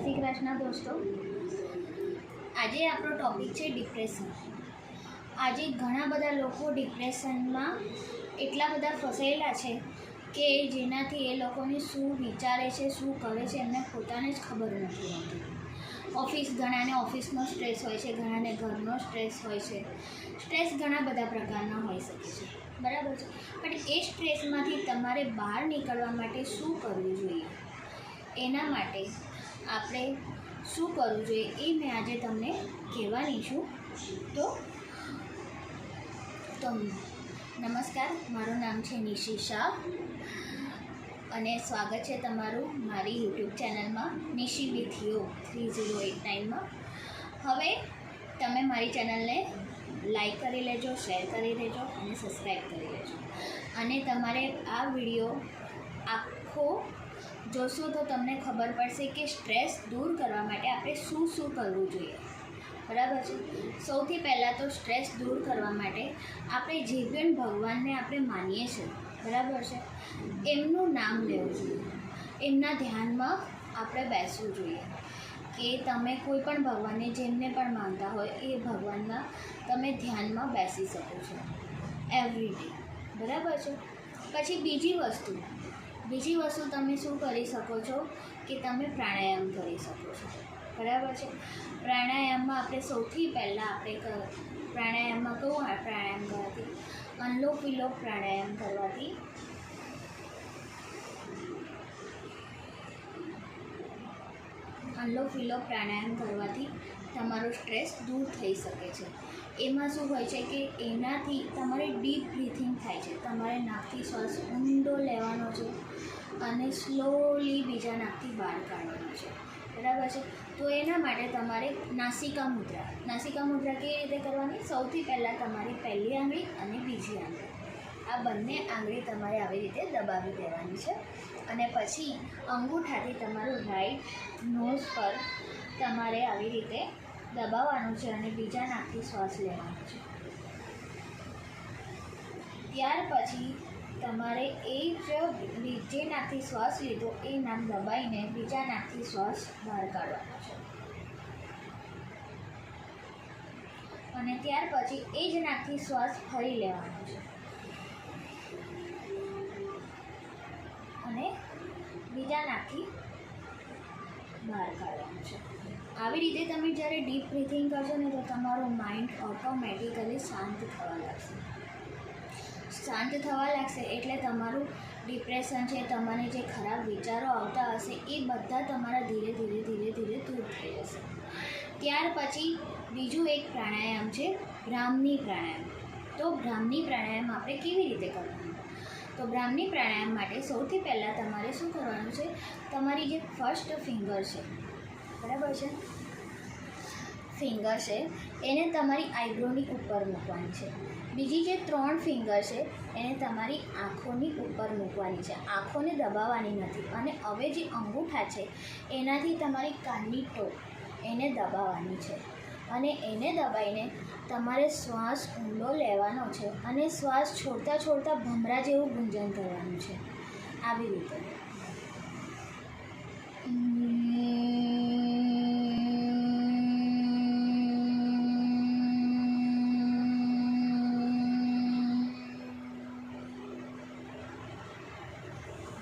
શ્રી કૃષ્ણ દોસ્તો, આજે આપણો ટૉપિક છે ડિપ્રેશન। આજે ઘણા બધા લોકો ડિપ્રેશનમાં એટલા બધા ફસાયેલા છે કે જેનાથી એ લોકોને શું વિચારે છે, શું કરે છે એમને પોતાને જ ખબર નથી હોતી। ઘણાને ઓફિસનો સ્ટ્રેસ હોય છે, ઘણાને ઘરનો સ્ટ્રેસ હોય છે। સ્ટ્રેસ ઘણા બધા પ્રકારના હોઈ શકે છે, બરાબર છે। પણ એ સ્ટ્રેસમાંથી તમારે બહાર નીકળવા માટે શું કરવું જોઈએ, એના માટે આપણે શું કરવું જોઈએ એ મેં આજે તમને કહેવાની છું। તો નમસ્કાર, મારું નામ છે નિશી શાહ અને સ્વાગત છે તમારું મારી યુટ્યુબ ચેનલમાં નિશી વિથ યોગ 3089માં। હવે તમે મારી ચેનલને લાઈક કરી લેજો, શેર કરી લેજો અને સબસ્ક્રાઈબ કરી લેજો। અને તમારે આ વિડીયો આખો જોશો તો તમને ખબર પડશે કે સ્ટ્રેસ દૂર કરવા માટે આપણે શું શું કરવું જોઈએ, બરાબર છે। સૌથી પહેલાં તો સ્ટ્રેસ દૂર કરવા માટે આપણે જે પણ ભગવાનને આપણે માનીએ છીએ, બરાબર છે, એમનું નામ લેવું જોઈએ, એમના ધ્યાનમાં આપણે બેસવું જોઈએ કે તમે કોઈ પણ ભગવાનને જેમને પણ માનતા હોય એ ભગવાનના તમે ધ્યાનમાં બેસી શકો છો એવરીડે, બરાબર છે। પછી બીજી વસ્તુ તમે શું કરી શકો છો કે તમે પ્રાણાયામ કરી શકો છો, બરાબર છે। પ્રાણાયામમાં આપણે સૌથી પહેલાં પ્રાણાયામમાં પ્રાણાયામ કરવાથી અનલોક વિલોક પ્રાણાયામ કરવાથી તમારો સ્ટ્રેસ દૂર થઈ શકે છે। એમાં શું હોય છે કે એનાથી તમારે ડીપ બ્રીથિંગ થાય છે, તમારે નાકથી શ્વાસ ઊંડો લેવાનો છે અને સ્લોલી બીજા નાકથી બહાર કાઢવાનો છે, બરાબર છે। તો એના માટે તમારે નાસિકા મુદ્રા કેવી રીતે કરવાની? સૌથી પહેલાં તમારી પહેલી આંગળી અને બીજી આંગળી, આ બંને આંગળી તમારે આવી રીતે દબાવી દેવાની છે અને પછી અંગૂઠાથી તમારું રાઈટ નોઝ પર તમારે આવી રીતે દબાવવાનું છે અને બીજા નાકથી શ્વાસ લેવાનો છે। ત્યાર પછી તમારે એ જે નાકથી શ્વાસ લીધો એ નાક દબાઈને બીજા નાકથી શ્વાસ બહાર કાઢવાનો છે અને ત્યાર પછી એ જ નાકથી શ્વાસ ફરી લેવાનો છે અને બીજા નાકથી બહાર કાઢવાનું છે। આવી રીતે તમે જ્યારે ડીપ બ્રીથિંગ કરશો ને તો તમારું માઇન્ડ ઓટોમેટિકલી શાંત થવા લાગશે એટલે તમારું ડિપ્રેશન છે, તમારે જે ખરાબ વિચારો આવતા હશે એ બધા તમારા ધીરે ધીરે દૂર થઈ જશે। ત્યાર પછી બીજું એક પ્રાણાયામ છે બ્રાહ્મણી પ્રાણાયામ। તો બ્રાહ્મણી પ્રાણાયામ આપણે કેવી રીતે કરવાનું? તો બ્રાહ્મણી પ્રાણાયામ માટે સૌથી પહેલાં તમારે શું કરવાનું છે, તમારી જે ફર્સ્ટ ફિંગર છે, બરાબર છે, એને તમારી આઈબ્રોની ઉપર મૂકવાની છે। બીજી જે 3 ફિંગર છે એને તમારી આંખોની ઉપર મૂકવાની છે, આંખોને દબાવવાની નથી। અને હવે જે અંગૂઠા છે એનાથી તમારી કાનની ટોપ એને દબાવવાની છે અને એને દબાઈને તમારે શ્વાસ ઊંડો લેવાનો છે અને શ્વાસ છોડતા ભમરા જેવું ગુંજન કરવાનું છે, આવી રીતે।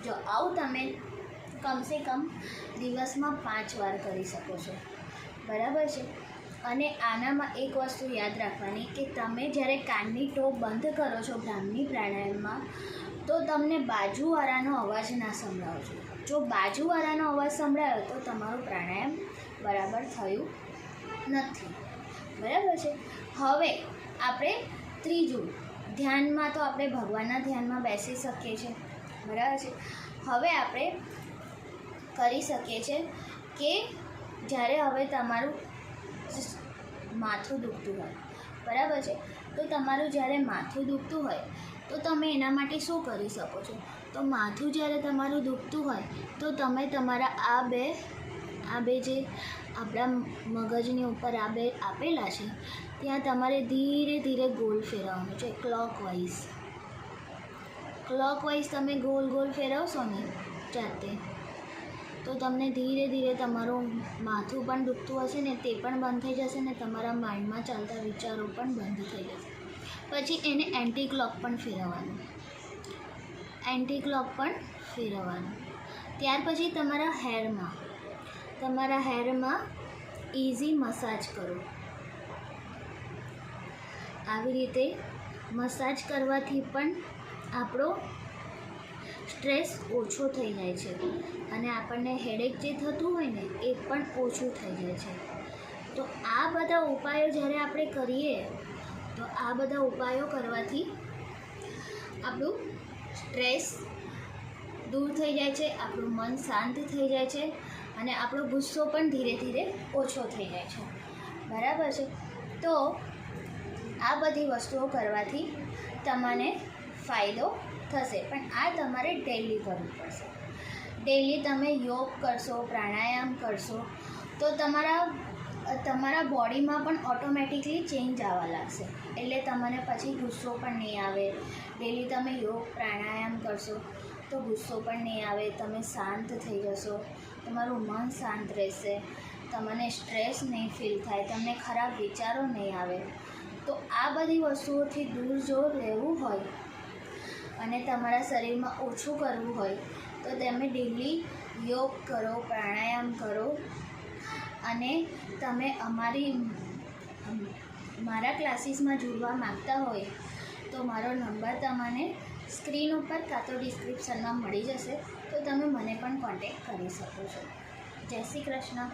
જો આવું તમે કમસે કમ દિવસમાં 5 વાર કરી શકો છો, બરાબર છે। અને આનામાં એક વસ્તુ યાદ રાખવાની કે તમે જ્યારે કાનની ટોપ બંધ કરો છો બ્રાહ્મણી પ્રાણાયામમાં તો તમને બાજુવાળાનો અવાજ ના સંભળાવો જોઈએ। જો બાજુવાળાનો અવાજ સંભળાયો તો તમારું પ્રાણાયામ બરાબર થયું નથી, બરાબર છે। હવે આપણે ત્રીજું, ધ્યાનમાં તો આપણે ભગવાનના ધ્યાનમાં બેસી શકીએ છીએ, બરાબર છે। હવે આપણે કરી શકીએ છીએ કે જ્યારે હવે તમારું માથું દુખતું હોય, બરાબર છે, તો તમારું જ્યારે માથું દુખતું હોય તો તમે એના માટે શું કરી શકો છો? તો માથું જ્યારે તમારું દુખતું હોય તો તમે તમારા આ બે જે આપણા મગજની ઉપર આ બે આપેલા છે ત્યાં તમારે ધીરે ધીરે ગોલ ફેરવવાનું છે, ક્લોકવાઇઝ તમે ગોલ ફેરવશો ને જાતે તો તમને ધીરે ધીરે તમારું માથું પણ દુખતું હશે ને તે પણ બંધ થઈ જશે ને તમારા માઇન્ડમાં ચાલતા વિચારો પણ બંધ થઈ જશે. પછી એને એન્ટી ક્લોક પણ ફેરવવાનું, ત્યાર પછી તમારા હેરમાં ઇઝી મસાજ કરો. આવી રીતે મસાજ કરવાથી પણ આપણો સ્ટ્રેસ ઓછો થઈ જાય છે અને આપણને હેડેક જે થતું હોય ને એ પણ ઓછું થઈ જાય છે. તો આ બધા ઉપાયો જ્યારે આપણે કરીએ તો આ બધા ઉપાયો કરવાથી આપણું સ્ટ્રેસ દૂર થઈ જાય છે, આપણું મન શાંત થઈ જાય છે અને આપણો ગુસ્સો પણ ધીરે ધીરે ઓછો થઈ જાય છે. બરાબર છે? તો આ બધી વસ્તુઓ કરવાથી તમને ફાયદો થશે, પણ આ તમારે ડેઈલી કરવું પડશે. ડેઈલી તમે યોગ કરશો, પ્રાણાયામ કરશો તો તમારા બોડીમાં પણ ઓટોમેટિકલી ચેન્જ આવવા લાગશે. એટલે તમને પછી ગુસ્સો પણ નહીં આવે. ડેઈલી તમે યોગ પ્રાણાયામ કરશો તો ગુસ્સો પણ નહીં આવે, તમે શાંત થઈ જશો, તમારું મન શાંત રહેશે, તમને સ્ટ્રેસ નહીં ફીલ થાય, તમને ખરાબ વિચારો નહીં આવે. તો આ બધી વસ્તુઓથી દૂર જો રહેવું હોય અને તમારા શરીરમાં ઓછું કરવું હોય તો તમે ડેઈલી યોગ કરો, પ્રાણાયામ કરો અને તમે મારા ક્લાસીસમાં જોડવા માગતા હોય તો મારો નંબર તમને સ્ક્રીન ઉપર કાં તો ડિસ્ક્રિપ્શનમાં મળી જશે, તો તમે મને પણ કોન્ટેક્ટ કરી શકો છો. જય શ્રી કૃષ્ણ.